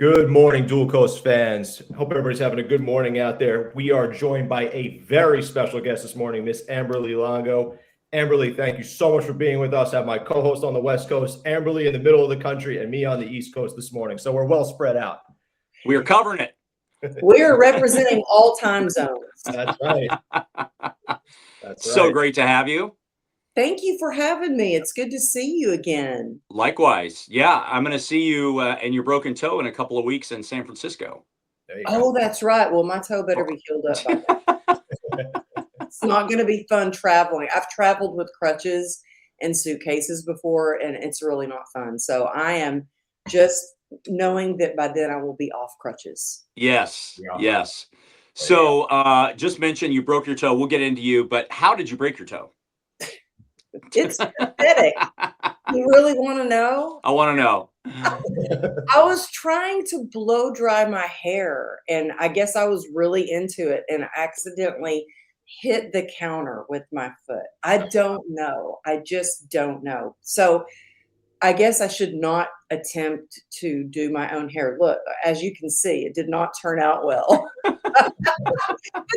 Good morning, Dual Coast fans. Hope everybody's having a good morning out there. We are joined by a very special guest this morning, Miss Amberly Lago. Amberly, thank you so much for being with us. I have my co-host on the West Coast, Amberly in the middle of the country, and me on the East Coast this morning. So we're well spread out. We are covering it. We are representing all time zones. That's right. That's So right. great to have you. Thank you for having me. It's good to see you again. Likewise. Yeah, I'm going to see you and your broken toe in a couple of weeks in San Francisco. There you Oh, go. that's right. Well, my toe better be healed up by then. It's not going to be fun traveling. I've traveled with crutches and suitcases before, and it's really not fun. So I am just knowing that by then I will be off crutches. Yes, Yeah. yes. So just mentioned you broke your toe. We'll get into you, but how did you break your toe? It's pathetic. You really want to know? I want to know. I was trying to blow dry my hair, and I guess I was really into it and accidentally hit the counter with my foot. I don't know. I just don't know. So I guess I should not attempt to do my own hair. Look, as you can see, it did not turn out well. But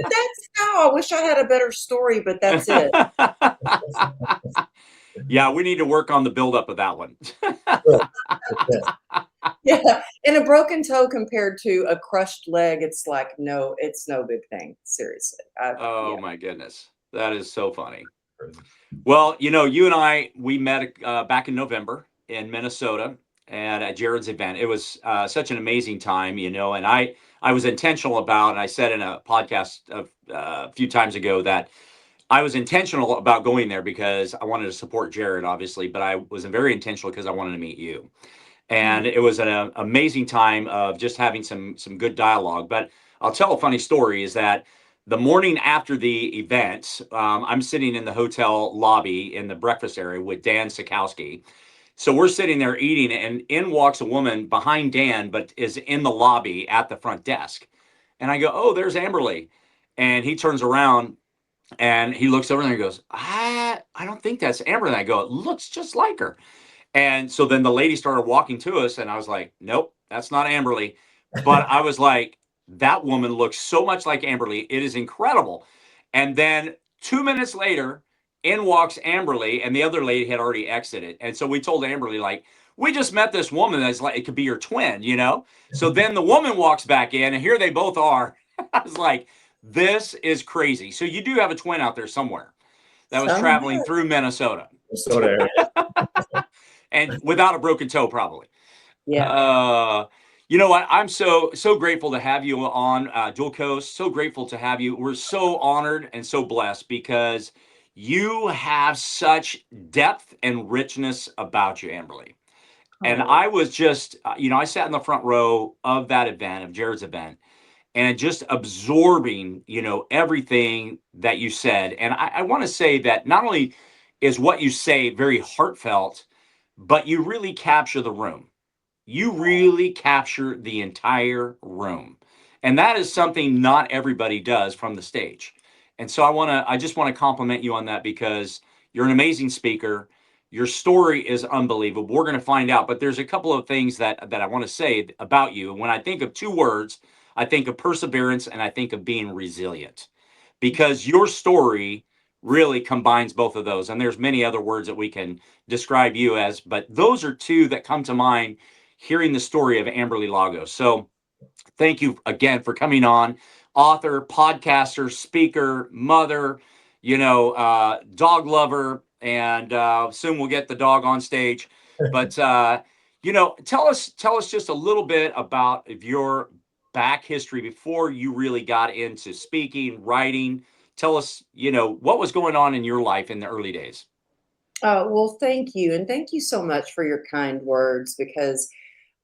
that's how. I wish I had a better story, but that's it. Yeah, we need to work on the buildup of that one. Yeah, and a broken toe compared to a crushed leg, it's like it's no big thing. Seriously. Oh my goodness, that is so funny. Well, you and I, we met back in November in Minnesota and at Jared's event. It was such an amazing time, and I was intentional about, and I said in a podcast a few times ago that I was intentional about going there because I wanted to support Jared, obviously, but I was very intentional because I wanted to meet you. And it was an amazing time of just having some good dialogue. But I'll tell a funny story is that the morning after the event, I'm sitting in the hotel lobby in the breakfast area with Dan Sikowski. So we're sitting there eating, and in walks a woman behind Dan, but is in the lobby at the front desk. And I go, "Oh, there's Amberly." And he turns around and he looks over there and he goes, I don't think that's Amberly. And I go, "It looks just like her." And so then the lady started walking to us, and I was like, "Nope, that's not Amberly." But I was like, that woman looks so much like Amberly. It is incredible. And then 2 minutes later, in walks Amberly, and the other lady had already exited. And so we told Amberly, like, "We just met this woman that's like, it could be your twin." So then the woman walks back in, and here they both are. I was like, this is crazy. So you do have a twin out there somewhere that was traveling through Minnesota. And without a broken toe, probably. Yeah. You know what? I'm so grateful to have you on Dual Coast. So grateful to have you. We're so honored and so blessed because you have such depth and richness about you, Amberly. And I was just, I sat in the front row of that event, of Jared's event, and just absorbing, everything that you said. And I want to say that not only is what you say very heartfelt, but you really capture the room. You really capture the entire room. And that is something not everybody does from the stage. And so I just want to compliment you on that because you're an amazing speaker. Your story is unbelievable. We're going to find out, but there's a couple of things that I want to say about you. When I think of two words, I think of perseverance and I think of being resilient because your story really combines both of those. And there's many other words that we can describe you as, but those are two that come to mind hearing the story of Amberly Lago. So thank you again for coming on. Author, podcaster, speaker, mother, dog lover, and soon we'll get the dog on stage. But tell us just a little bit about your back history before you really got into speaking, writing. Tell us, what was going on in your life in the early days. Well, thank you. And thank you so much for your kind words because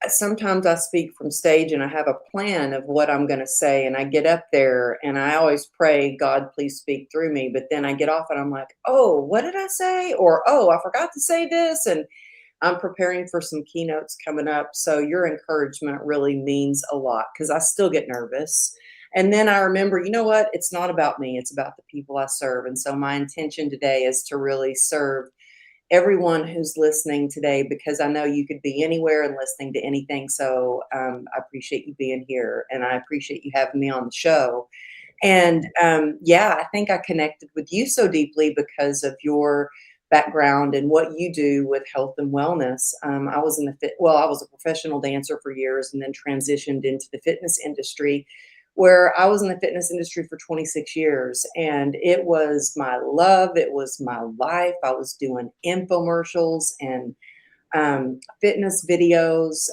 sometimes I speak from stage and I have a plan of what I'm going to say. And I get up there and I always pray, "God, please speak through me." But then I get off and I'm like, "Oh, what did I say?" Or, "Oh, I forgot to say this." And I'm preparing for some keynotes coming up. So your encouragement really means a lot because I still get nervous. And then I remember, you know what? It's not about me. It's about the people I serve. And so my intention today is to really serve everyone who's listening today, because I know you could be anywhere and listening to anything. So I appreciate you being here, and I appreciate you having me on the show. And yeah, I think I connected with you so deeply because of your background and what you do with health and wellness. I was I was a professional dancer for years, and then transitioned into the fitness industry, where I was in the fitness industry for 26 years, and it was my love. It was my life. I was doing infomercials and fitness videos.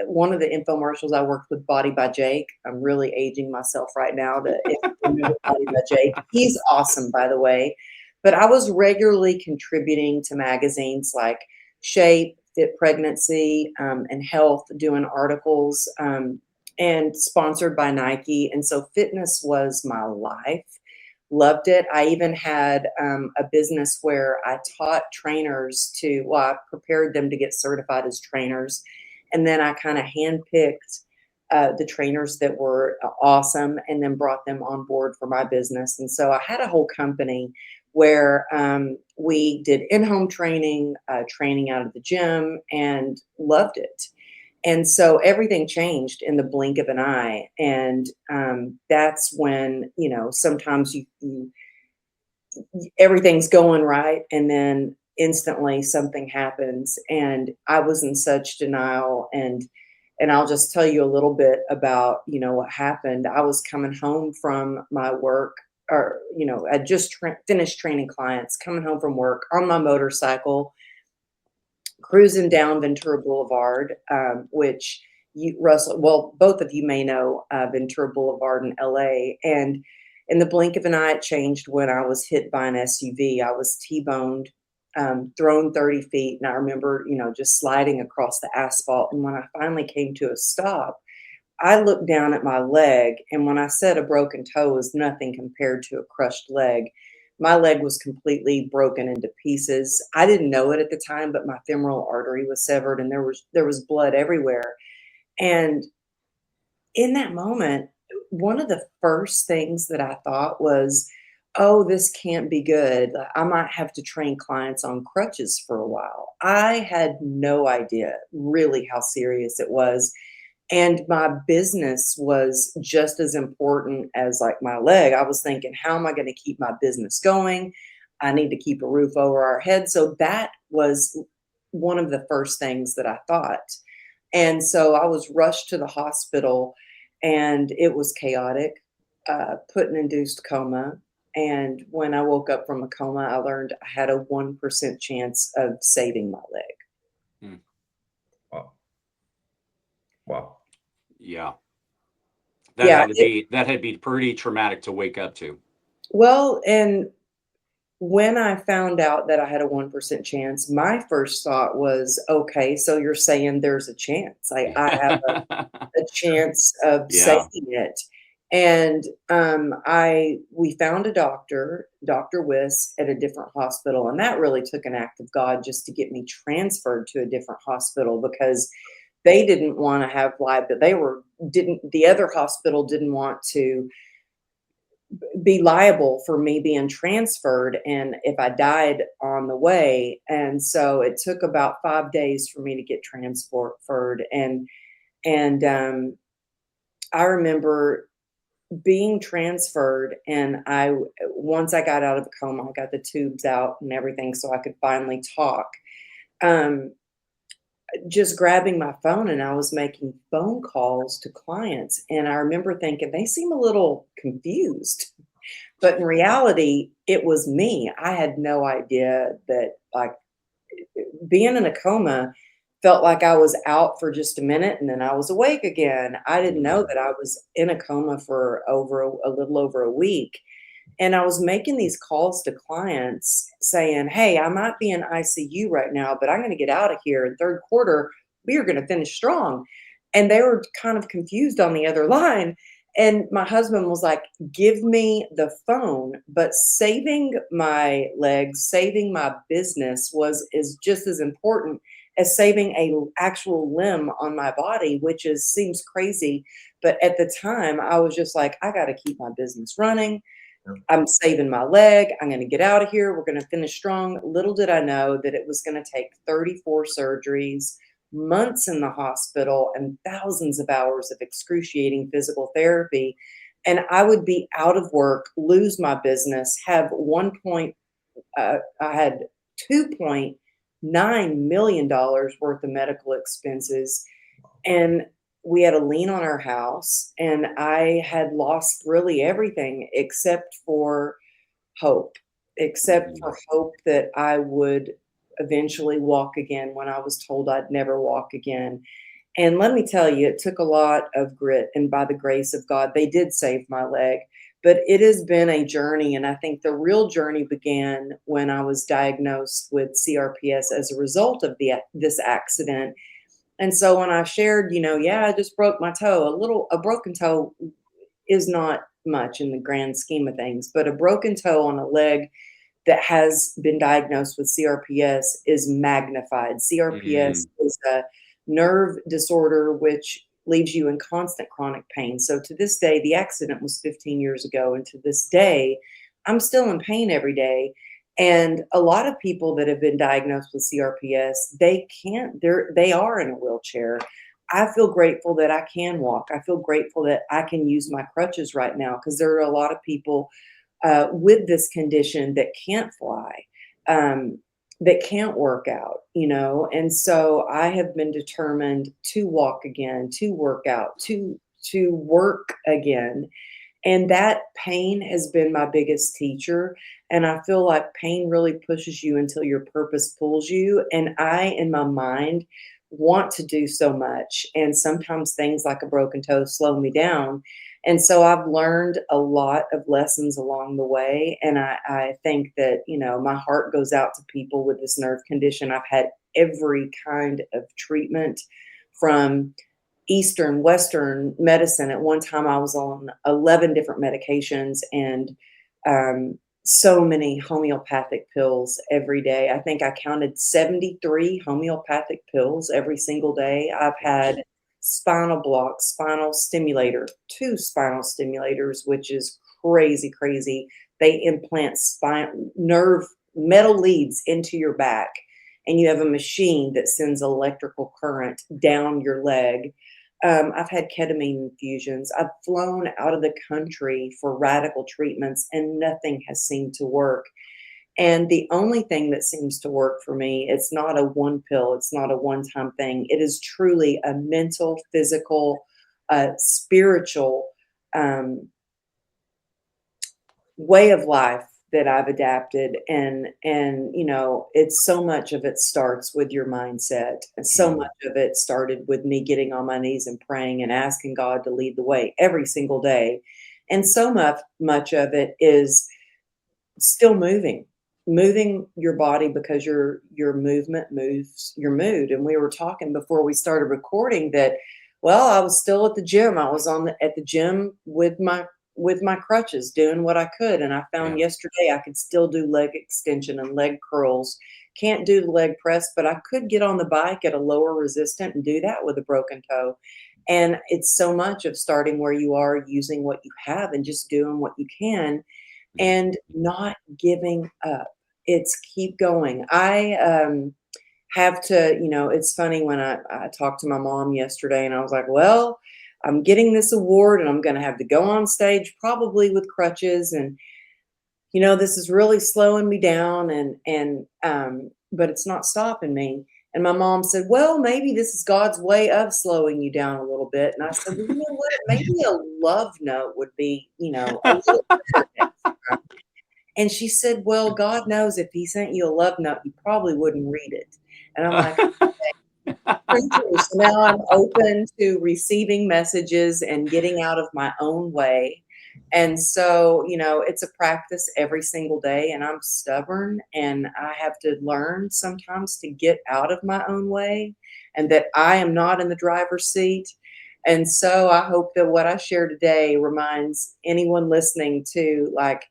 One of the infomercials I worked with, Body by Jake. I'm really aging myself right now to if you remember Body by Jake. He's awesome, by the way. But I was regularly contributing to magazines like Shape, Fit Pregnancy, and Health, doing articles, and sponsored by Nike. And so fitness was my life. Loved it. I even had a business where I taught trainers I prepared them to get certified as trainers. And then I kind of handpicked the trainers that were awesome and then brought them on board for my business. And so I had a whole company where we did in-home training, training out of the gym, and loved it. And so everything changed in the blink of an eye. And that's when, sometimes everything's going right. And then instantly something happens. And I was in such denial. And I'll just tell you a little bit about, what happened. I was coming home from my work, or, I just finished training clients, coming home from work on my motorcycle, cruising down Ventura Boulevard, which both of you may know Ventura Boulevard in LA. And in the blink of an eye, it changed when I was hit by an SUV. I was T-boned, thrown 30 feet. And I remember, just sliding across the asphalt. And when I finally came to a stop, I looked down at my leg. And when I said a broken toe was nothing compared to a crushed leg, my leg was completely broken into pieces. I didn't know it at the time, but my femoral artery was severed, and there was blood everywhere. And in that moment, one of the first things that I thought was, oh, this can't be good. I might have to train clients on crutches for a while. I had no idea really how serious it was. And my business was just as important as like my leg. I was thinking, how am I going to keep my business going? I need to keep a roof over our head. So that was one of the first things that I thought. And so I was rushed to the hospital, and it was chaotic, put in induced coma. And when I woke up from a coma, I learned I had a 1% chance of saving my leg. Hmm. Wow. Yeah. Yeah, That had to be pretty traumatic to wake up to. well, and when I found out that I had a 1% chance, my first thought was, okay, so you're saying there's a chance. I have a chance of Yeah. saving it. And we found a doctor, Dr. Wiss, at a different hospital. And that really took an act of God just to get me transferred to a different hospital, because they didn't want to have the other hospital didn't want to be liable for me being transferred and if I died on the way. And so it took about 5 days for me to get transferred. And I remember being transferred, and once I got out of the coma, I got the tubes out and everything so I could finally talk. Just grabbing my phone, and I was making phone calls to clients. And I remember thinking, they seem a little confused. But in reality, it was me. I had no idea that, like, being in a coma felt like I was out for just a minute and then I was awake again. I didn't know that I was in a coma for a little over a week. And I was making these calls to clients saying, hey, I might be in ICU right now, but I'm going to get out of here in third quarter. We are going to finish strong. And they were kind of confused on the other line. And my husband was like, give me the phone. But saving my legs, saving my business is just as important as saving a actual limb on my body, which seems crazy. But at the time, I was just like, I got to keep my business running. I'm saving my leg. I'm going to get out of here. We're going to finish strong. Little did I know that it was going to take 34 surgeries, months in the hospital, and thousands of hours of excruciating physical therapy. And I would be out of work, lose my business, have I had $2.9 million worth of medical expenses. And we had a lien on our house, and I had lost really everything except for hope, that I would eventually walk again when I was told I'd never walk again. And let me tell you, it took a lot of grit, and by the grace of God, they did save my leg. But it has been a journey, and I think the real journey began when I was diagnosed with CRPS as a result of this accident. And so when I shared, yeah, I just broke my toe, a broken toe is not much in the grand scheme of things, but a broken toe on a leg that has been diagnosed with CRPS is magnified. CRPS is a nerve disorder which leaves you in constant chronic pain. So to this day, the accident was 15 years ago, and to this day, I'm still in pain every day. And a lot of people that have been diagnosed with CRPS, they are in a wheelchair. I feel grateful that I can walk. I feel grateful that I can use my crutches right now, because there are a lot of people with this condition that can't fly, that can't work out, And so I have been determined to walk again, to work out, to work again. And that pain has been my biggest teacher. And I feel like pain really pushes you until your purpose pulls you. And I, in my mind, want to do so much. And sometimes things like a broken toe slow me down. And so I've learned a lot of lessons along the way. And I think that, my heart goes out to people with this nerve condition. I've had every kind of treatment, from Eastern, Western medicine. At one time, I was on 11 different medications, and so many homeopathic pills every day. I think I counted 73 homeopathic pills every single day. I've had spinal block, spinal stimulator, 2 spinal stimulators, which is crazy, crazy. They implant nerve metal leads into your back, and you have a machine that sends electrical current down your leg. I've had ketamine infusions. I've flown out of the country for radical treatments, and nothing has seemed to work. And the only thing that seems to work for me, it's not a one pill, it's not a one-time thing. It is truly a mental, physical, spiritual way of life that I've adapted. And it's so much of it starts with your mindset. And so much of it started with me getting on my knees and praying and asking God to lead the way every single day. And so much of it is still moving your body, because your movement moves your mood. And we were talking before we started recording that, well, I was still at the gym. I was at the gym with my crutches, doing what I could. And I found yesterday I could still do leg extension and leg curls. Can't do the leg press, but I could get on the bike at a lower resistance and do that with a broken toe. And it's so much of starting where you are, using what you have, and just doing what you can, and not giving up. It's keep going. I have to, it's funny when I talked to my mom yesterday, and I was like, well, I'm getting this award and I'm going to have to go on stage probably with crutches. And, this is really slowing me down, but it's not stopping me. And my mom said, well, maybe this is God's way of slowing you down a little bit. And I said, well, you know what? Maybe a love note would be, a little better next time. And she said, well, God knows if he sent you a love note, you probably wouldn't read it. And I'm like, thank you. So now I'm open to receiving messages and getting out of my own way. And so, it's a practice every single day, and I'm stubborn, and I have to learn sometimes to get out of my own way, and that I am not in the driver's seat. And so I hope that what I share today reminds anyone listening to, like,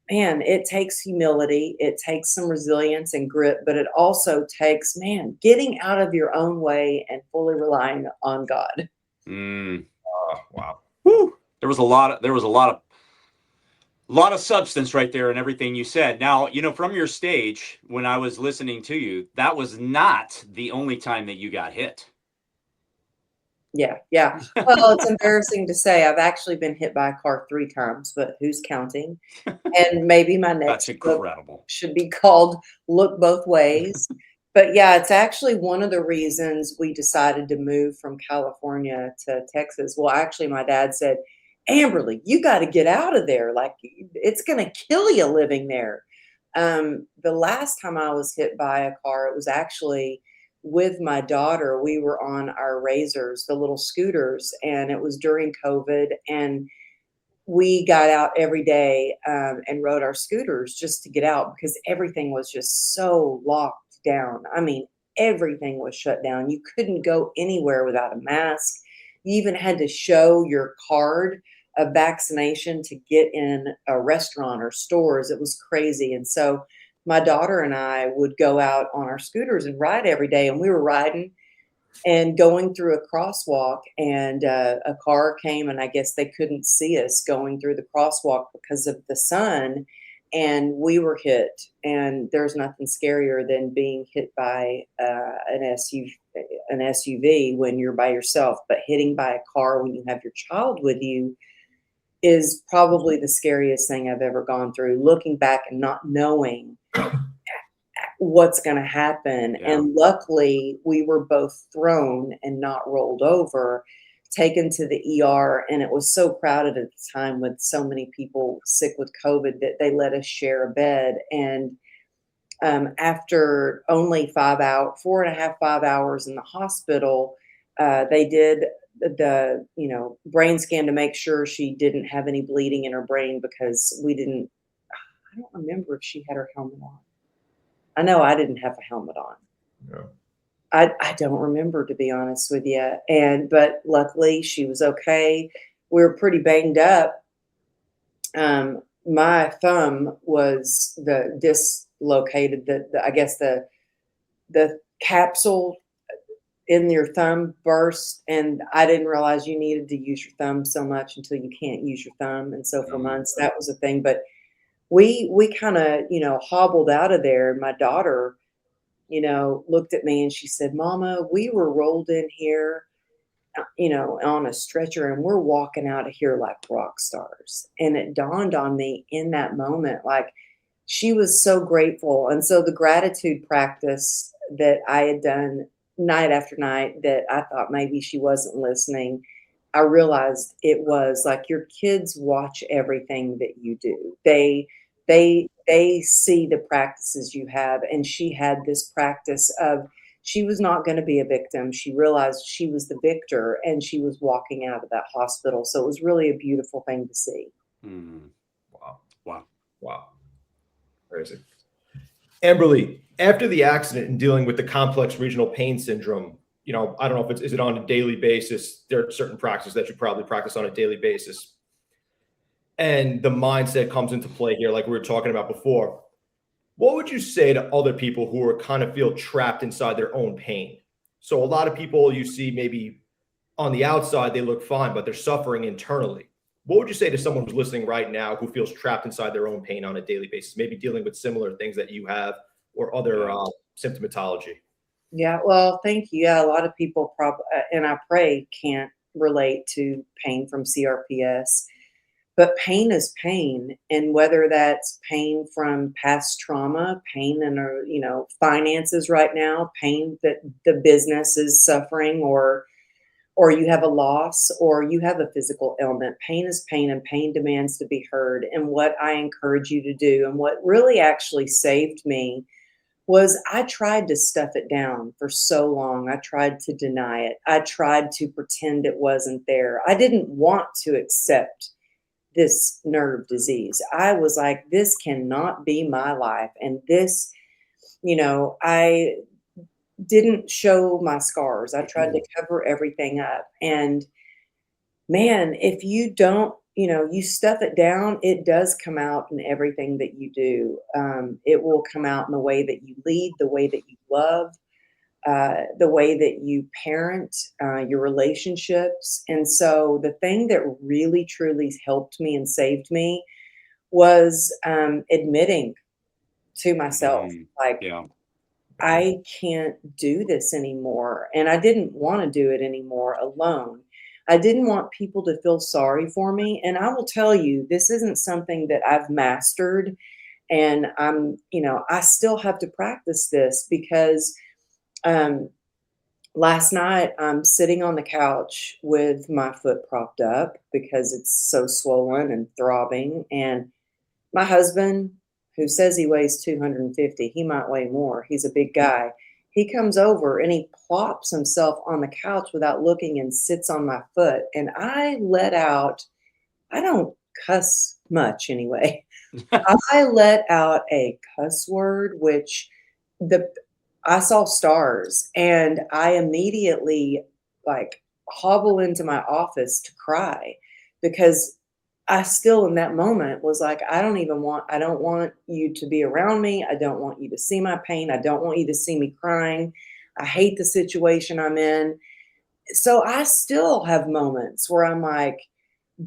man, it takes humility, it takes some resilience and grit, but it also takes, getting out of your own way and fully relying on God. Wow. Woo. There was a lot A lot of substance right there in everything you said. Now, you know, from your stage, when I was listening to you, that was not the only time that you got hit. Yeah, yeah. Well, it's embarrassing to say I've actually been hit by a car 3 times, but who's counting? And maybe my That's next book incredible. should be called Look Both Ways. But yeah, it's actually one of the reasons we decided to move from California to Texas. Well, actually, my dad said, Amberly, you got to get out of there. Like, it's going to kill you living there. The last time I was hit by a car, it was actually with my daughter. We were on our razors, the little scooters, and it was during COVID. And we got out every day and rode our scooters just to get out because everything was just so locked down. I mean, everything was shut down. You couldn't go anywhere without a mask. You even had to show your card of vaccination to get in a restaurant or stores. It was crazy. And so my daughter and I would go out on our scooters and ride every day. And we were riding and going through a crosswalk, and a car came, and I guess they couldn't see us going through the crosswalk because of the sun, and we were hit. And there's nothing scarier than being hit by an SUV when you're by yourself, but hitting by a car when you have your child with you is probably the scariest thing I've ever gone through, looking back and not knowing what's going to happen. Yeah. And luckily, we were both thrown and not rolled over, taken to the ER. And it was so crowded at the time with so many people sick with COVID that they let us share a bed. And after only 4.5, 5 hours in the hospital, they did the brain scan to make sure she didn't have any bleeding in her brain, because I don't remember if she had her helmet on. I know I didn't have a helmet on. No. I don't remember, to be honest with you. But luckily she was okay. We were pretty banged up. My thumb was dislocated. I guess the capsule in your thumb burst, and I didn't realize you needed to use your thumb so much until you can't use your thumb. And so for months that was a thing. But we kind of, hobbled out of there. My daughter, looked at me and she said, Mama, we were rolled in here, on a stretcher, and we're walking out of here like rock stars. And it dawned on me in that moment, like, she was so grateful. And so the gratitude practice that I had done night after night, that I thought maybe she wasn't listening, I realized it was like, your kids watch everything that you do. They see the practices you have. And she had this practice of, she was not going to be a victim. She realized she was the victor, and she was walking out of that hospital. So it was really a beautiful thing to see. Wow. Wow. Wow. Crazy. Amberly, after the accident and dealing with the complex regional pain syndrome, I don't know if is it on a daily basis? There are certain practices that you probably practice on a daily basis. And the mindset comes into play here, like we were talking about before. What would you say to other people who are kind of feel trapped inside their own pain? So a lot of people you see maybe on the outside, they look fine, but they're suffering internally. What would you say to someone who's listening right now who feels trapped inside their own pain on a daily basis, maybe dealing with similar things that you have or other symptomatology? Yeah, well, thank you. Yeah, a lot of people and I pray, can't relate to pain from CRPS. But pain is pain, and whether that's pain from past trauma, pain in our, finances right now, pain that the business is suffering, or you have a loss, or you have a physical ailment. Pain is pain, and pain demands to be heard. And what I encourage you to do, and what really actually saved me, was I tried to stuff it down for so long. I tried to deny it. I tried to pretend it wasn't there. I didn't want to accept this nerve disease. I was like, this cannot be my life. And this, I didn't show my scars. I tried to cover everything up. And man, if you don't, you stuff it down, it does come out in everything that you do. It will come out in the way that you lead, the way that you love, the way that you parent, your relationships. And so the thing that really, truly helped me and saved me was admitting to myself, like, Yeah. I can't do this anymore. And I didn't want to do it anymore alone. I didn't want people to feel sorry for me. And I will tell you, this isn't something that I've mastered. And I still have to practice this because um, last night I'm sitting on the couch with my foot propped up because it's so swollen and throbbing. And my husband, who says he weighs 250, he might weigh more. He's a big guy. He comes over and he plops himself on the couch without looking and sits on my foot. And I let out, I don't cuss much anyway. I let out a cuss word, which the I saw stars, and I immediately like hobble into my office to cry because I still in that moment was like, I don't want you to be around me. I don't want you to see my pain. I don't want you to see me crying. I hate the situation I'm in. So I still have moments where I'm like,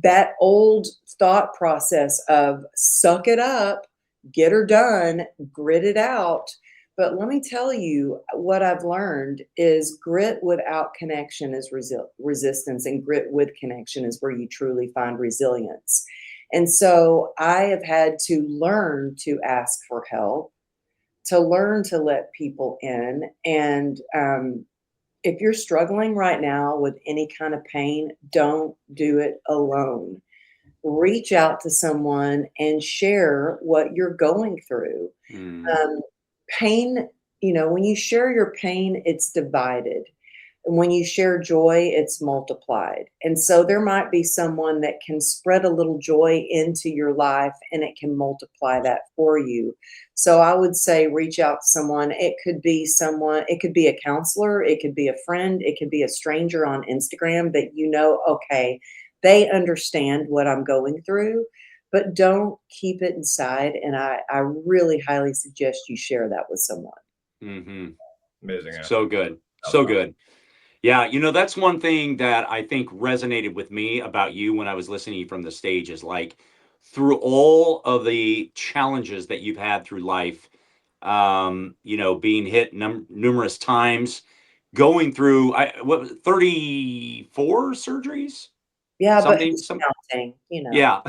that old thought process of suck it up, get her done, grit it out. But let me tell you what I've learned is grit without connection is resistance, and grit with connection is where you truly find resilience. And so I have had to learn to ask for help, to learn to let people in. And if you're struggling right now with any kind of pain, don't do it alone. Reach out to someone and share what you're going through. Mm. Um, Pain, when you share your pain, it's divided. And when you share joy, it's multiplied. And so there might be someone that can spread a little joy into your life and it can multiply that for you. So I would say reach out to someone. It could be someone, it could be a counselor, it could be a friend, it could be a stranger on Instagram that okay, they understand what I'm going through, but don't keep it inside. And I really highly suggest you share that with someone. Mm-hmm. Amazing. So good. So good. Yeah, that's one thing that I think resonated with me about you when I was listening to you from the stage is like through all of the challenges that you've had through life, being hit numerous times, going through 34 surgeries, Yeah, but something, who's counting? yeah.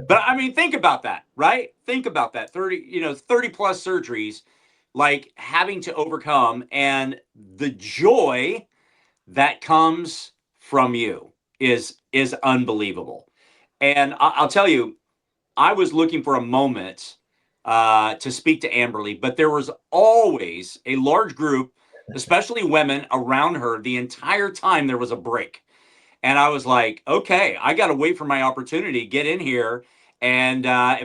But I mean, think about that, right? Think about that 30 plus surgeries, like having to overcome, and the joy that comes from you is unbelievable. And I'll tell you, I was looking for a moment to speak to Amberly, but there was always a large group, especially women, around her the entire time there was a break. And I was like, okay, I got to wait for my opportunity, get in here. And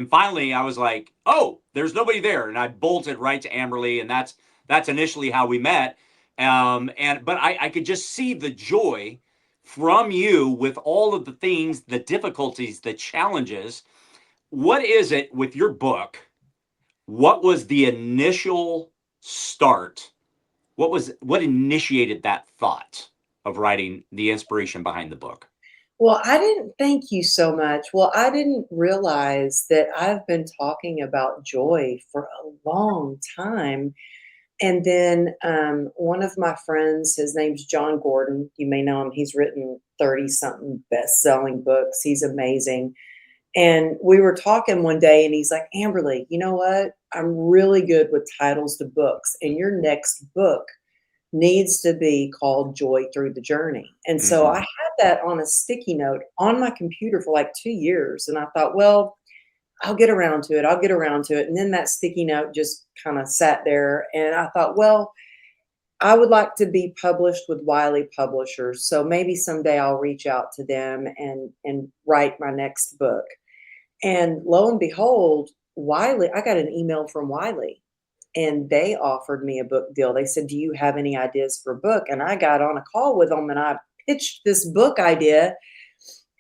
finally I was like, oh, there's nobody there. And I bolted right to Amberly. And that's initially how we met. But I could just see the joy from you with all of the things, the difficulties, the challenges. What is it with your book? What was the initial start? What initiated that thought of writing, the inspiration behind the book? Well, I didn't thank you so much. Well, I didn't realize that I've been talking about joy for a long time. And then one of my friends, his name's John Gordon. You may know him. He's written 30 something best-selling books. He's amazing. And we were talking one day and he's like, Amberly, you know what? I'm really good with titles to books. And your next book needs to be called Joy Through the Journey. And so I Mm-hmm. had that on a sticky note on my computer for like 2 years. And I thought, well, I'll get around to it. I'll get around to it. And then that sticky note just kind of sat there. And I thought, well, I would like to be published with Wiley Publishers. So maybe someday I'll reach out to them and write my next book. And lo and behold, Wiley, I got an email from Wiley and they offered me a book deal. They said, do you have any ideas for a book? And I got on a call with them and I pitched this book idea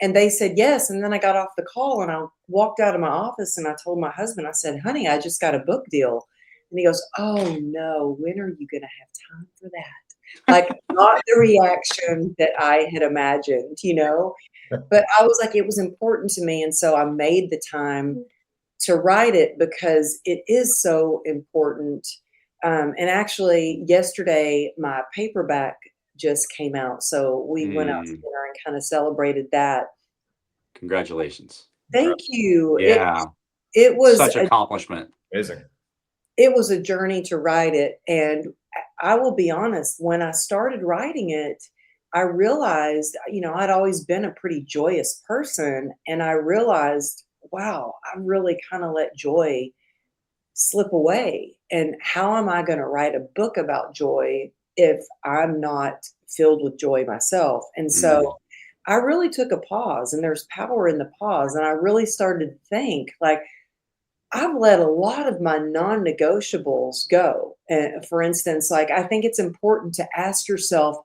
and they said yes. And then I got off the call and I walked out of my office and I told my husband, I said, honey, I just got a book deal. And he goes, oh no, when are you going to have time for that? Like not the reaction that I had imagined, But I was like, it was important to me. And so I made the time to write it because it is so important. And actually, yesterday, my paperback just came out. So we went out to Mm, dinner and kind of celebrated that. congratulations. Thank you. Yeah. It was Such accomplishment. Amazing. it was a journey to write it. And I will be honest, when I started writing it, I realized, I'd always been a pretty joyous person. And I realized, wow, I really kind of let joy slip away. And how am I going to write a book about joy if I'm not filled with joy myself? And Mm, so I really took a pause, and there's power in the pause. And I really started to think, like, I've let a lot of my non-negotiables go. For instance, like, I think it's important to ask yourself,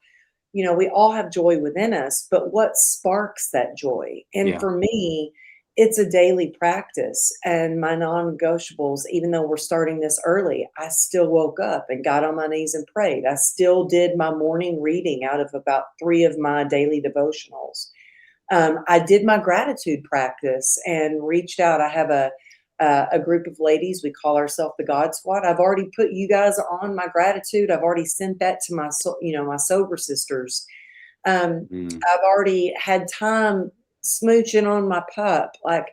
we all have joy within us, but what sparks that joy? And yeah. for me, it's a daily practice. And my non-negotiables, even though we're starting this early, I still woke up and got on my knees and prayed. I still did my morning reading out of about 3 of my daily devotionals. I did my gratitude practice and reached out. I have a group of ladies. We call ourselves the God Squad. I've already put you guys on my gratitude. I've already sent that to my sober sisters. Mm. I've already had time smooching on my pup. Like,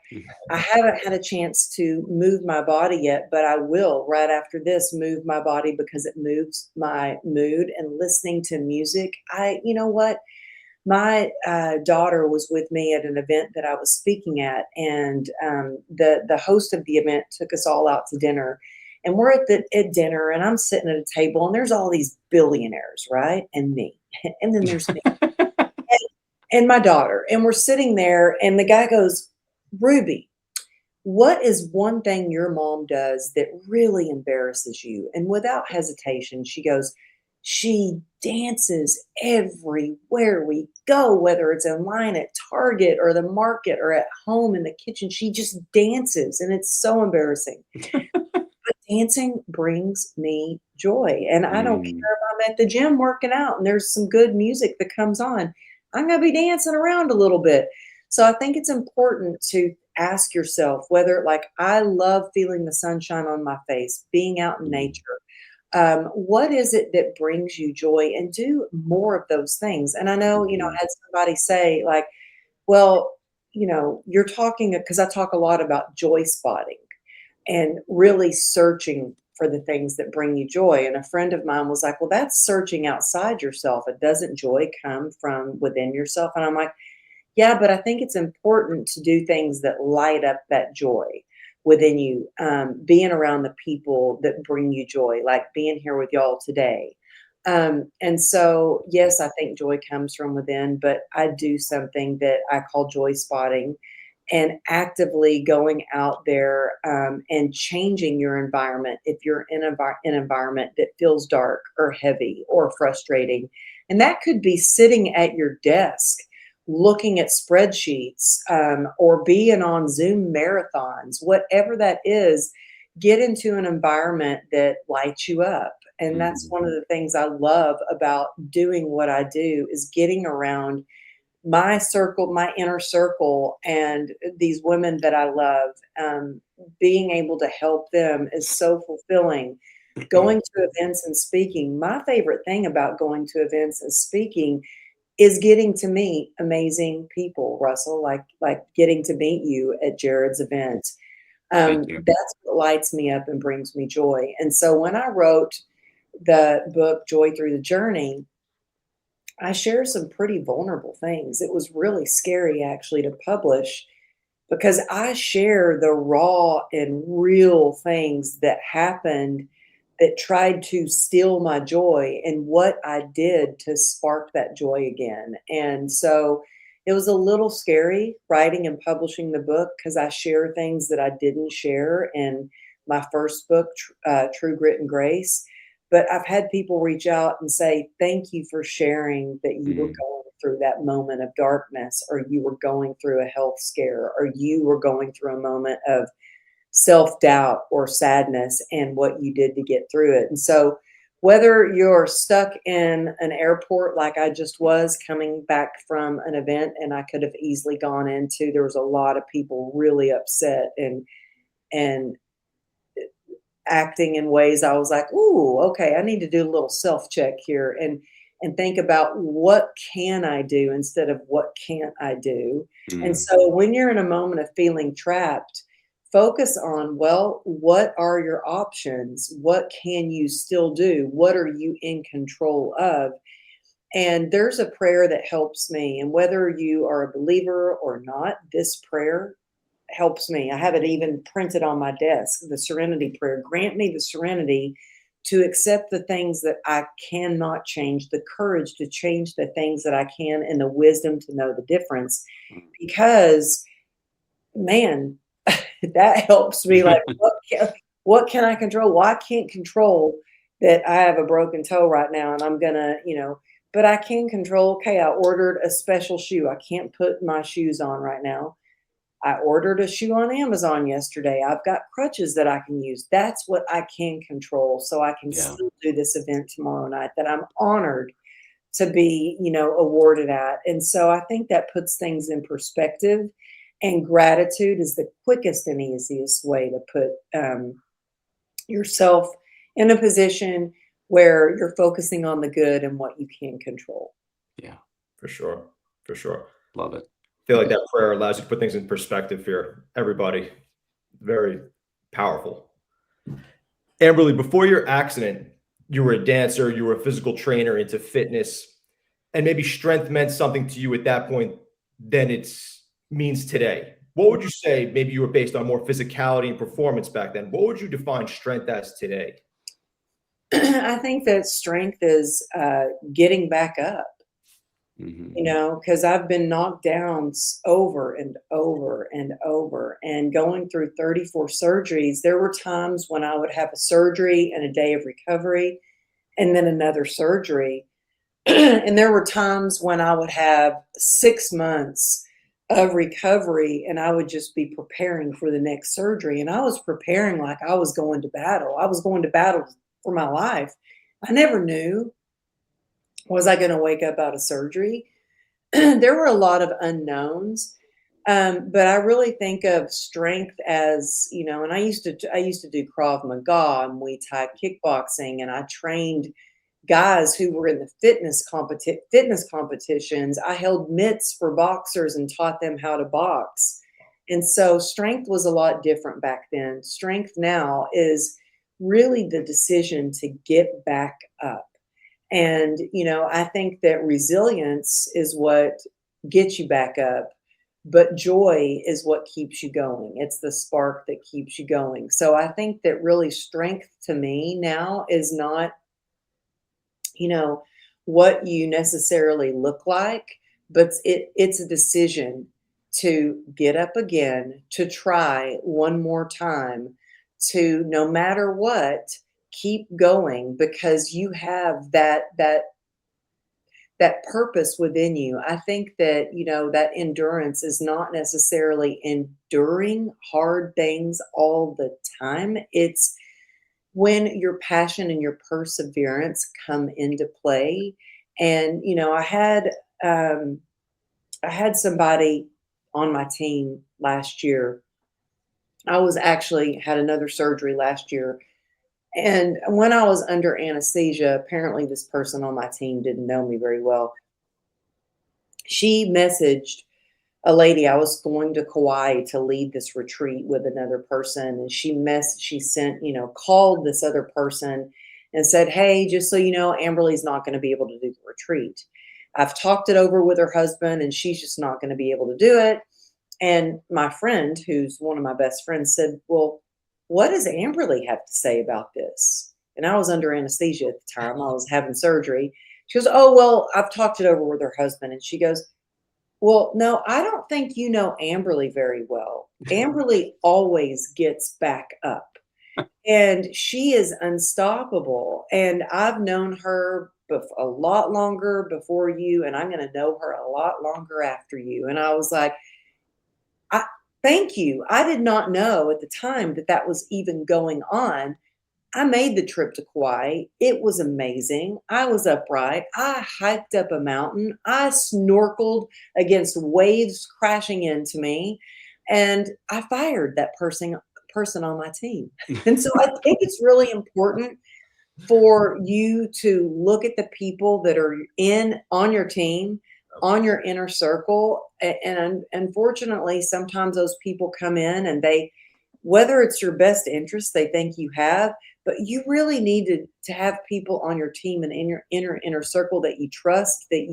I haven't had a chance to move my body yet, but I will right after this move my body because it moves my mood. And listening to music, you know what? My daughter was with me at an event that I was speaking at, and the host of the event took us all out to dinner. And we're at dinner, and I'm sitting at a table, and there's all these billionaires, right? And me, and then there's me and my daughter, and we're sitting there, and the guy goes, "Ruby, what is one thing your mom does that really embarrasses you?" And without hesitation, she goes, "She dances everywhere we go, whether it's in line at Target or the market or at home in the kitchen. She just dances, and it's so embarrassing. But dancing brings me joy. And I don't Mm, care if I'm at the gym working out and there's some good music that comes on. I'm going to be dancing around a little bit." So I think it's important to ask yourself whether, like, I love feeling the sunshine on my face, being out in mm, nature. What is it that brings you joy? And do more of those things. And I know, I mhm, had somebody say, like, well, you're talking, because I talk a lot about joy spotting and really searching for the things that bring you joy. And a friend of mine was like, "Well, that's searching outside yourself. It doesn't joy come from within yourself?" And I'm like, yeah, but I think it's important to do things that light up that joy within you. Being around the people that bring you joy, like being here with y'all today. And so, yes, I think joy comes from within, but I do something that I call joy spotting, and actively going out there and changing your environment if you're in an environment that feels dark or heavy or frustrating. And that could be sitting at your desk looking at spreadsheets, or being on Zoom marathons, whatever that is. Get into an environment that lights you up. And that's mhm, one of the things I love about doing what I do, is getting around my circle, my inner circle, and these women that I love. Being able to help them is so fulfilling. Going to events and speaking, my favorite thing about going to events and speaking is getting to meet amazing people, Russell, like getting to meet you at Jared's event. Thank you. That's what lights me up and brings me joy. And so when I wrote the book Joy Through the Journey, I share some pretty vulnerable things. It was really scary actually to publish, because I share the raw and real things that happened that tried to steal my joy, and what I did to spark that joy again. And so it was a little scary writing and publishing the book, because I share things that I didn't share in my first book, True Grit and Grace. But I've had people reach out and say, "Thank you for sharing that you were Mm, going through that moment of darkness, or you were going through a health scare, or you were going through a moment of self doubt or sadness, and what you did to get through it." And so whether you're stuck in an airport like I just was coming back from an event and I could have easily gone into, there was a lot of people really upset and acting in ways I was like, "Ooh, okay, I need to do a little self-check here and think about what can I do instead of what can't I do." And Mm. so when you're in a moment of feeling trapped, focus on, well, what are your options? What can you still do? What are you in control of? And there's a prayer that helps me. And whether you are a believer or not, this prayer helps me. I have it even printed on my desk, the serenity prayer. Grant me the serenity to accept the things that I cannot change, the courage to change the things that I can, and the wisdom to know the difference. Because, man, that helps me. Like, what can I control? Well, I can't control that I have a broken toe right now and I'm gonna, but I can control, okay, I ordered a special shoe. I can't put my shoes on right now. I ordered a shoe on Amazon yesterday. I've got crutches that I can use. That's what I can control. So I can Yeah. still do this event tomorrow night that I'm honored to be, awarded at. And so I think that puts things in perspective. And gratitude is the quickest and easiest way to put yourself in a position where you're focusing on the good and what you can control. Yeah. For sure. For sure. Love it. I feel like that prayer allows you to put things in perspective here. Everybody, very powerful. Amberly, before your accident, you were a dancer, you were a physical trainer into fitness, and maybe strength meant something to you at that point than it means today. What would you say? Maybe you were based on more physicality and performance back then. What would you define strength as today? I think that strength is getting back up. Because I've been knocked down over and over and over and going through 34 surgeries. There were times when I would have a surgery and a day of recovery and then another surgery. And there were times when I would have 6 months of recovery and I would just be preparing for the next surgery. And I was preparing like I was going to battle. I was going to battle for my life. I never knew, was I going to wake up out of surgery? There were a lot of unknowns, but I really think of strength as, and I used to do Krav Maga and Muay Thai kickboxing, and I trained guys who were in the fitness competitions. I held mitts for boxers and taught them how to box. And so strength was a lot different back then. Strength now is really the decision to get back up. And, I think that resilience is what gets you back up, but joy is what keeps you going. It's the spark that keeps you going. So I think that really strength to me now is not, what you necessarily look like, but it's a decision to get up again, to try one more time, to no matter what, keep going because you have that purpose within you. I think that, that endurance is not necessarily enduring hard things all the time. It's when your passion and your perseverance come into play. And, I had somebody on my team last year. I was actually had another surgery last year. And when I was under anesthesia, apparently this person on my team didn't know me very well. She messaged a lady. I was going to Kauai to lead this retreat with another person. And she sent, called this other person and said, "Hey, just so you know, Amberly's not going to be able to do the retreat. I've talked it over with her husband and she's just not going to be able to do it." And my friend, who's one of my best friends, said, "Well, what does Amberly have to say about this?" And I was under anesthesia at the time. I was having surgery. She goes, "Oh, well, I've talked it over with her husband." And she goes, "Well, no, I don't think you know Amberly very well. Amberly always gets back up. And she is unstoppable. And I've known her a lot longer before you, and I'm going to know her a lot longer after you." And I was like, thank you. I did not know at the time that was even going on. I made the trip to Kauai. It was amazing. I was upright. I hiked up a mountain. I snorkeled against waves crashing into me, and I fired that person on my team. And so I think it's really important for you to look at the people that are on your team, on your inner circle. And unfortunately, sometimes those people come in and whether it's your best interest they think you have, but you really need to have people on your team and in your inner circle that you trust, that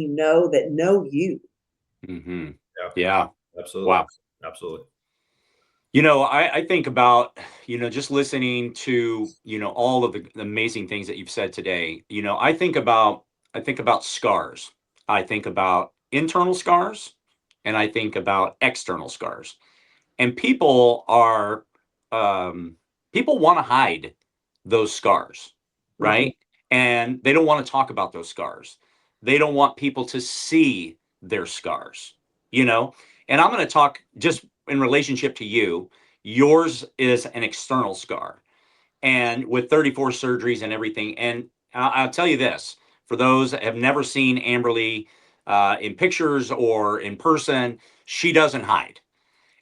that know you. Mm-hmm. Yeah. Yeah. Absolutely. Wow. Absolutely. I think about, just listening to, all of the amazing things that you've said today. I think about scars. I think about internal scars, and I think about external scars. And people want to hide those scars, Mhm. right? And they don't want to talk about those scars. They don't want people to see their scars, you know? And I'm going to talk just in relationship to you. Yours is an external scar, and with 34 surgeries and everything. And I'll tell you this, for those that have never seen Amberly in pictures or in person, she doesn't hide.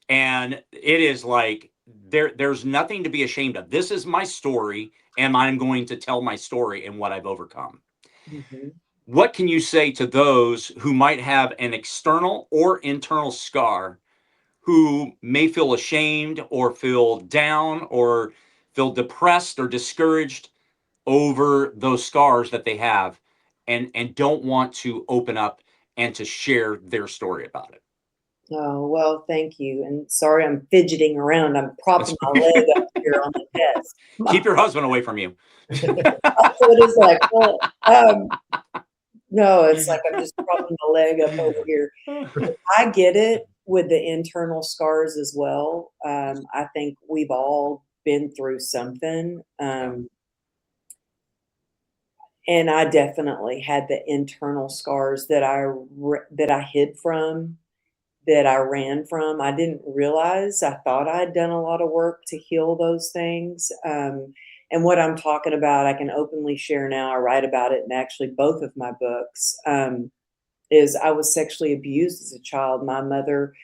And it is like there's nothing to be ashamed of. This is my story, and I'm going to tell my story and what I've overcome. Mhm. What can you say to those who might have an external or internal scar, who may feel ashamed or feel down or feel depressed or discouraged over those scars that they have, and don't want to open up and to share their story about it? Oh, well, thank you. And sorry, I'm fidgeting around. I'm propping my leg up here on the desk. Keep your husband away from you. That's what it's like. Well, no, it's like I'm just propping my leg up over here. I get it with the internal scars as well. I think we've all been through something. And I definitely had the internal scars that I hid from, that I ran from. I didn't realize. I thought I'd done a lot of work to heal those things. And what I'm talking about, I can openly share now. I write about it in actually both of my books. Is I was sexually abused as a child. My mother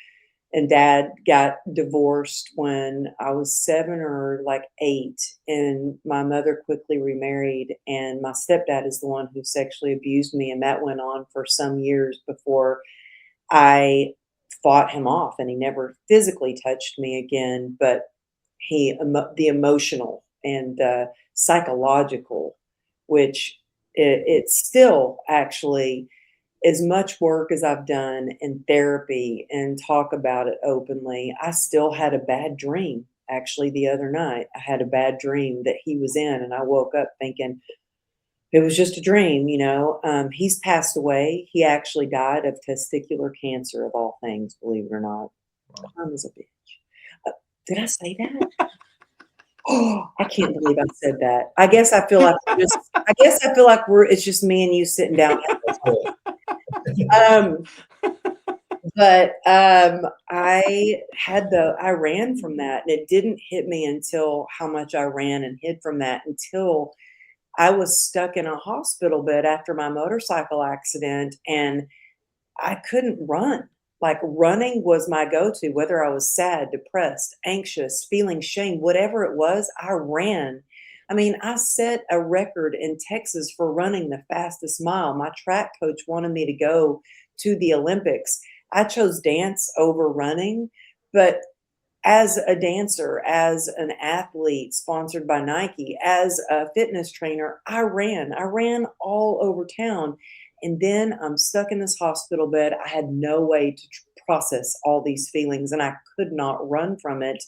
and dad got divorced when I was 7 or like 8, and my mother quickly remarried, and my stepdad is the one who sexually abused me, and that went on for some years before I fought him off, and he never physically touched me again, but the emotional and psychological, which it's still actually as much work as I've done in therapy and talk about it openly. I still had a bad dream. Actually, the other night, I had a bad dream that he was in, and I woke up thinking, it was just a dream. He's passed away. He actually died of testicular cancer, of all things, believe it or not. Wow. Time is a bitch. Did I say that? Oh, I can't believe I said that. I guess I feel like it's just me and you sitting down. Um, but I ran from that, and it didn't hit me until how much I ran and hid from that until I was stuck in a hospital bed after my motorcycle accident, and I couldn't run. Like, running was my go-to, whether I was sad, depressed, anxious, feeling shame, whatever it was, I ran. I mean, I set a record in Texas for running the fastest mile. My track coach wanted me to go to the Olympics. I chose dance over running, but as a dancer, as an athlete sponsored by Nike, as a fitness trainer, I ran. I ran all over town. And then I'm stuck in this hospital bed. I had no way to process all these feelings, and I could not run from it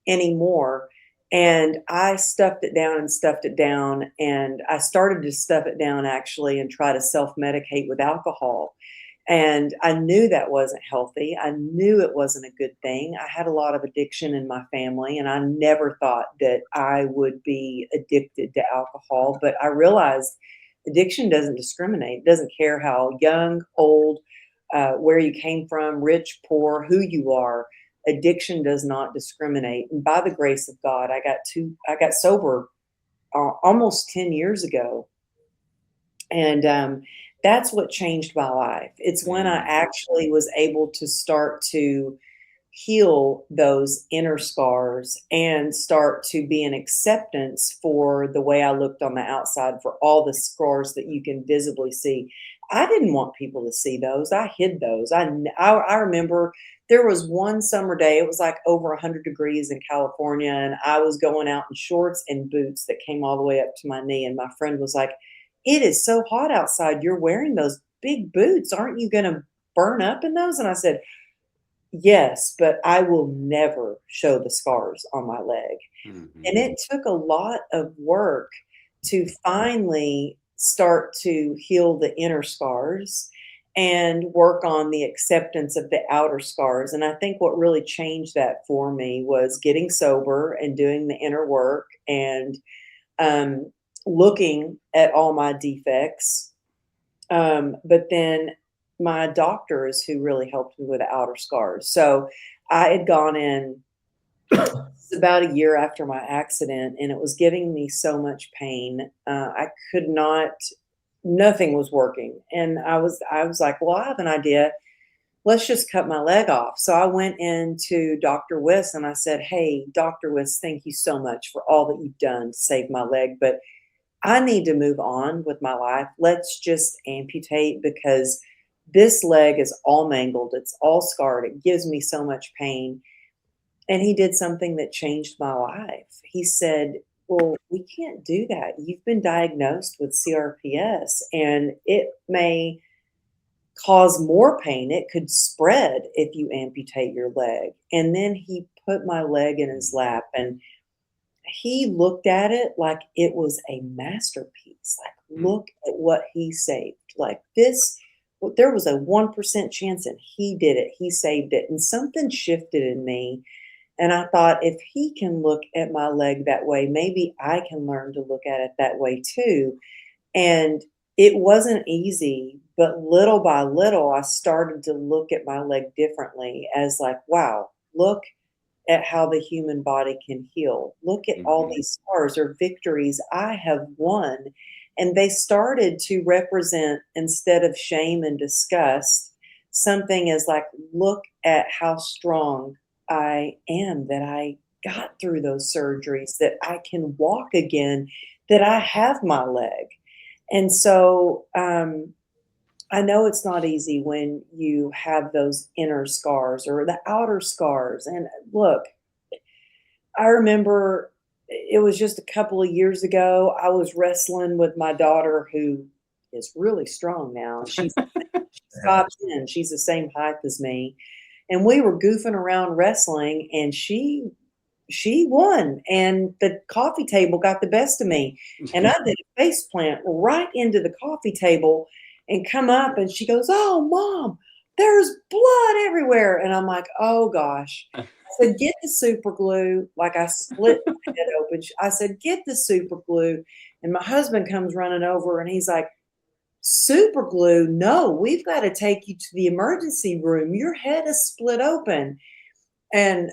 anymore. And I stuffed it down and stuffed it down. And I started to stuff it down actually and try to self medicate with alcohol. And I knew that wasn't healthy. I knew it wasn't a good thing. I had a lot of addiction in my family, and I never thought that I would be addicted to alcohol. But I realized addiction doesn't discriminate. It doesn't care how young, old, where you came from, rich, poor, who you are. Addiction does not discriminate. And by the grace of God, I got sober almost 10 years ago. And that's what changed my life. It's when I actually was able to start to heal those inner scars and start to be an acceptance for the way I looked on the outside, for all the scars that you can visibly see. I didn't want people to see those. I hid those. I remember there was one summer day, it was like over 100 degrees in California, and I was going out in shorts and boots that came all the way up to my knee. And my friend was like, "It is so hot outside. You're wearing those big boots. Aren't you going to burn up in those?" And I said, "Yes, but I will never show the scars on my leg." And it took a lot of work to finally start to heal the inner scars and work on the acceptance of the outer scars. And I think what really changed that for me was getting sober and doing the inner work and um, looking at all my defects. But then my doctor is who really helped me with the outer scars. So I had gone in about a year after my accident, and it was giving me so much pain. I could not, nothing was working. And I was like, well, I have an idea. Let's just cut my leg off. So I went into Dr. Wiss and I said, "Hey, Dr. Wiss, thank you so much for all that you've done to save my leg, but I need to move on with my life. Let's just amputate because this leg is all mangled. It's all scarred. It gives me so much pain." And he did something that changed my life. He said, "Well, we can't do that. You've been diagnosed with CRPS, and it may cause more pain. It could spread if you amputate your leg." And then he put my leg in his lap and he looked at it like it was a masterpiece. Like, look at what he saved. Like this, there was a 1% chance and he did it. He saved it. And something shifted in me. And I thought, if he can look at my leg that way, maybe I can learn to look at it that way too. And it wasn't easy, but little by little, I started to look at my leg differently as like, wow, look at how the human body can heal. Look at all these scars or victories I have won. And they started to represent, instead of shame and disgust, something as like, look at how strong I am, that I got through those surgeries, that I can walk again, that I have my leg. And so I know it's not easy when you have those inner scars or the outer scars. And look, I remember it was just a couple of years ago. I was wrestling with my daughter, who is really strong now. She's 5'10". She's the same height as me. And we were goofing around wrestling, and she won, and the coffee table got the best of me. And I did a face plant right into the coffee table and come up, and she goes, "Oh, Mom, there's blood everywhere." And I'm like, oh gosh. I said, "Get the super glue." Like, I split my head open. I said, "Get the super glue." And my husband comes running over and he's like, "Super glue? No, we've got to take you to the emergency room. Your head is split open." And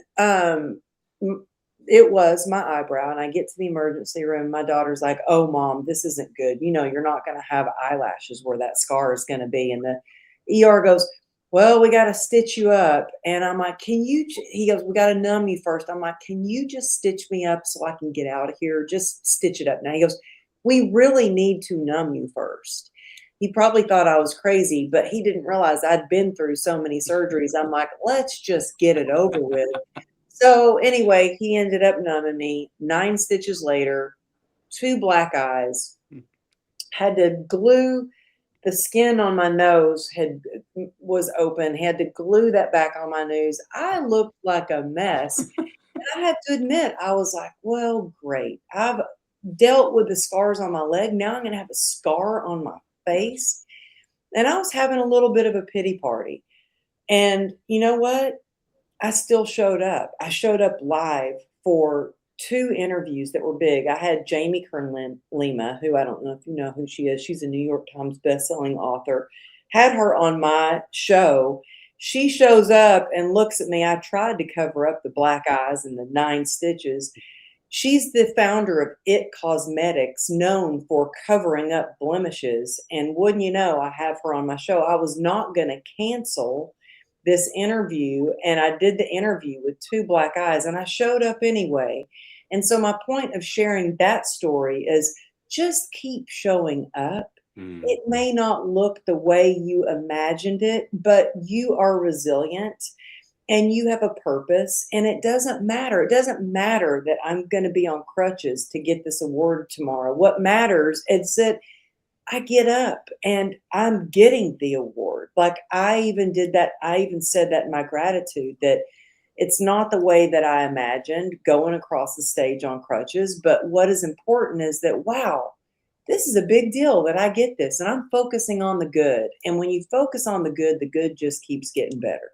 it was my eyebrow. And I get to the emergency room. My daughter's like, "Oh, Mom, this isn't good. You know, you're not going to have eyelashes where that scar is going to be." And the ER goes, "Well, we got to stitch you up." And I'm like, he goes, "We got to numb you first." I'm like, "Can you just stitch me up so I can get out of here? Just stitch it up now." He goes, "We really need to numb you first." He probably thought I was crazy, but he didn't realize I'd been through so many surgeries. I'm like, let's just get it over with. So anyway, he ended up numbing me. 9 stitches later, 2 black eyes, had to glue the skin on my nose was open, had to glue that back on my nose. I looked like a mess. And I have to admit, I was like, well, great. I've dealt with the scars on my leg. Now I'm going to have a scar on my face. And I was having a little bit of a pity party. And you know what? I still showed up. I showed up live for 2 interviews that were big. I had Jamie Kern Lima, who, I don't know if you know who she is. She's a New York Times bestselling author. Had her on my show. She shows up and looks at me. I tried to cover up the black eyes and the 9 stitches. She's the founder of It Cosmetics, known for covering up blemishes. And wouldn't you know, I have her on my show. I was not going to cancel this interview, and I did the interview with two black eyes, and I showed up anyway. And so, my point of sharing that story is just keep showing up. It may not look the way you imagined it, but you are resilient and you have a purpose, and it doesn't matter. It doesn't matter that I'm going to be on crutches to get this award tomorrow. What matters is that I get up and I'm getting the award. Like, I even did that. I even said that in my gratitude, that it's not the way that I imagined going across the stage on crutches. But what is important is that, wow, this is a big deal that I get this, and I'm focusing on the good. And when you focus on the good just keeps getting better.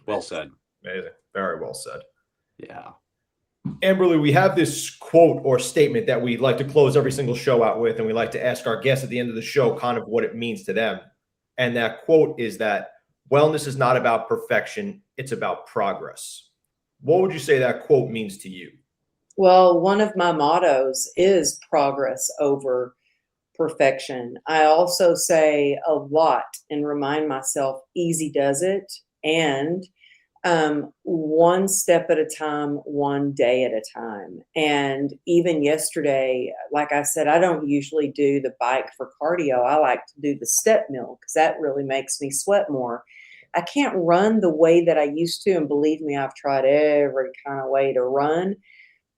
Well said. Amazing. Very well said. Yeah. Amberly, we have this quote or statement that we like to close every single show out with, and we like to ask our guests at the end of the show kind of what it means to them. And that quote is that wellness is not about perfection, it's about progress. What would you say that quote means to you? Well, one of my mottos is progress over perfection. I also say a lot and remind myself easy does it, and one step at a time, one day at a time. And even yesterday, like I said, I don't usually do the bike for cardio. I like to do the step mill because that really makes me sweat more. I can't run the way that I used to. And believe me, I've tried every kind of way to run,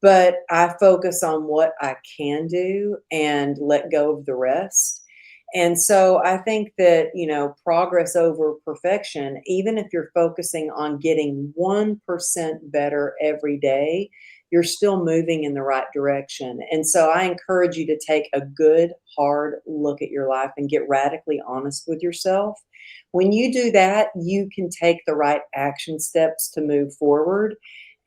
but I focus on what I can do and let go of the rest. And so I think that, progress over perfection, even if you're focusing on getting 1% better every day, you're still moving in the right direction. And so I encourage you to take a good, hard look at your life and get radically honest with yourself. When you do that, you can take the right action steps to move forward.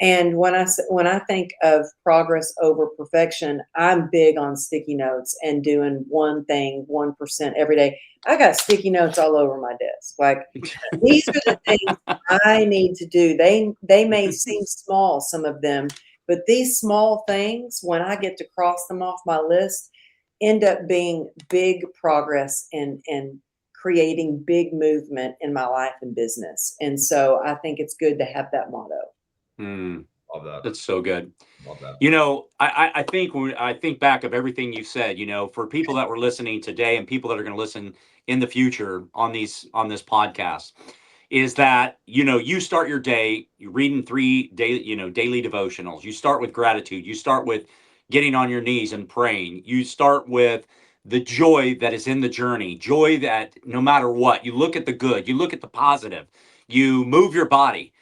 And when I think of progress over perfection, I'm big on sticky notes and doing one thing 1% every day. I got sticky notes all over my desk. Like, these are the things I need to do. They may seem small, some of them, but these small things, when I get to cross them off my list, end up being big progress and creating big movement in my life and business. And so I think it's good to have that motto. Love that. That's so good. Love that. I think when I think back of everything you said, for people that were listening today and people that are going to listen in the future on this podcast, is that, you start your day, you're reading 3 daily devotionals. You start with gratitude. You start with getting on your knees and praying. You start with the joy that is in the journey, joy that no matter what, you look at the good, you look at the positive, you move your body.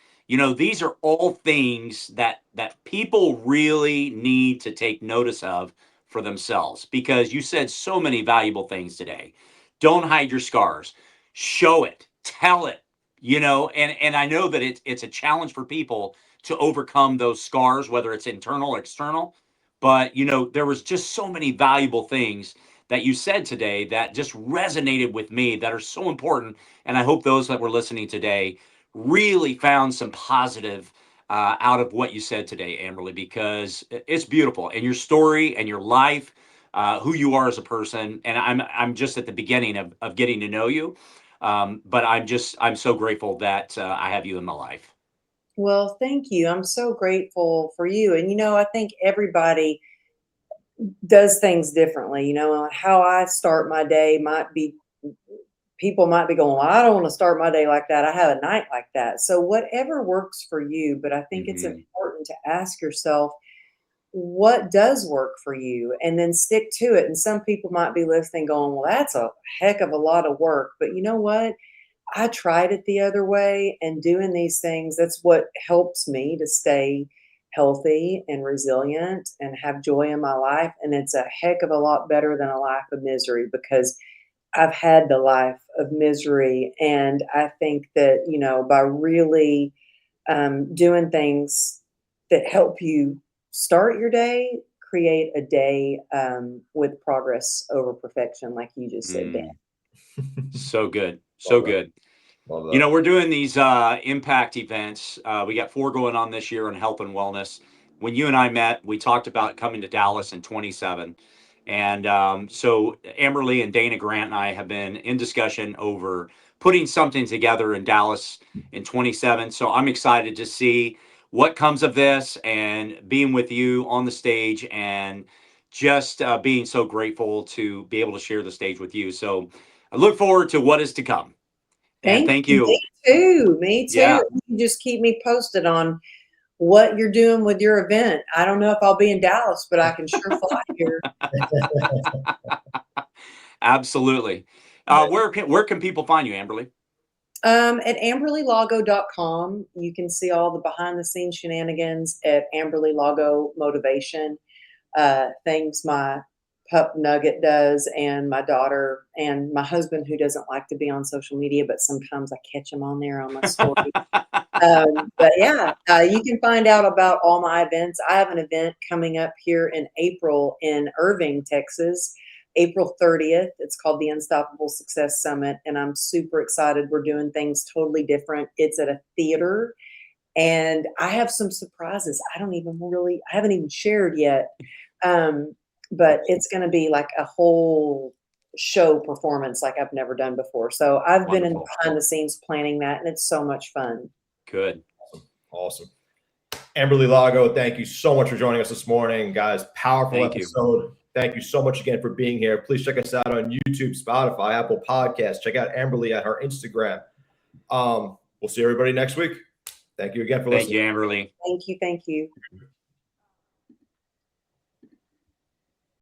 These are all things that people really need to take notice of for themselves, because you said so many valuable things today. Don't hide your scars. Show it. Tell it. And I know that it's a challenge for people to overcome those scars, whether it's internal or external. But there was just so many valuable things that you said today that just resonated with me, that are so important. And I hope those that were listening today really found some positive out of what you said today, Amberly, because it's beautiful, and your story and your life, who you are as a person. And I'm just at the beginning of getting to know you, but I'm so grateful that I have you in my life. Well, thank you. I'm so grateful for you. And I think everybody does things differently. How I start my day might be, people might be going, well, I don't want to start my day like that. I have a night like that. So whatever works for you, but I think it's important to ask yourself, what does work for you, and then stick to it. And some people might be listening going, well, that's a heck of a lot of work. But you know what? I tried it the other way, and doing these things, that's what helps me to stay healthy and resilient and have joy in my life. And it's a heck of a lot better than a life of misery, because I've had the life of misery. And I think that, by really doing things that help you start your day, create a day with progress over perfection, like you just said, Dan. So good. So good. Love that. We're doing these impact events. We got 4 going on this year on health and wellness. when you and I met, we talked about coming to Dallas in 27. And so Amberly and Dana Grant and I have been in discussion over putting something together in Dallas in 27. So I'm excited to see what comes of this and being with you on the stage and just being so grateful to be able to share the stage with you. So I look forward to what is to come. And thank you. Me too. Me too. Yeah. You can just keep me posted on what you're doing with your event. I don't know if I'll be in Dallas, but I can sure fly here. Absolutely. Where can people find you, Amberly? At amberlylago.com, you can see all the behind the scenes shenanigans at Amberly Lago Motivation, things my pup Nugget does, and my daughter and my husband, who doesn't like to be on social media, but sometimes I catch him on there on my story. But yeah, you can find out about all my events. I have an event coming up here in April in Irving, Texas, April 30th. It's called the Unstoppable Success Summit, and I'm super excited. We're doing things totally different. It's at a theater, and I have some surprises. I haven't even shared yet. But it's going to be like a whole show performance like I've never done before. So I've been in behind the scenes planning that, and it's so much fun. Good. Awesome. Amberly Lago, thank you so much for joining us this morning, guys. Powerful episode. Thank you so much again for being here. Please check us out on YouTube, Spotify, Apple Podcasts. Check out Amberly at her Instagram. We'll see everybody next week. Thank you again for listening. Thank you, Amberly. Thank you.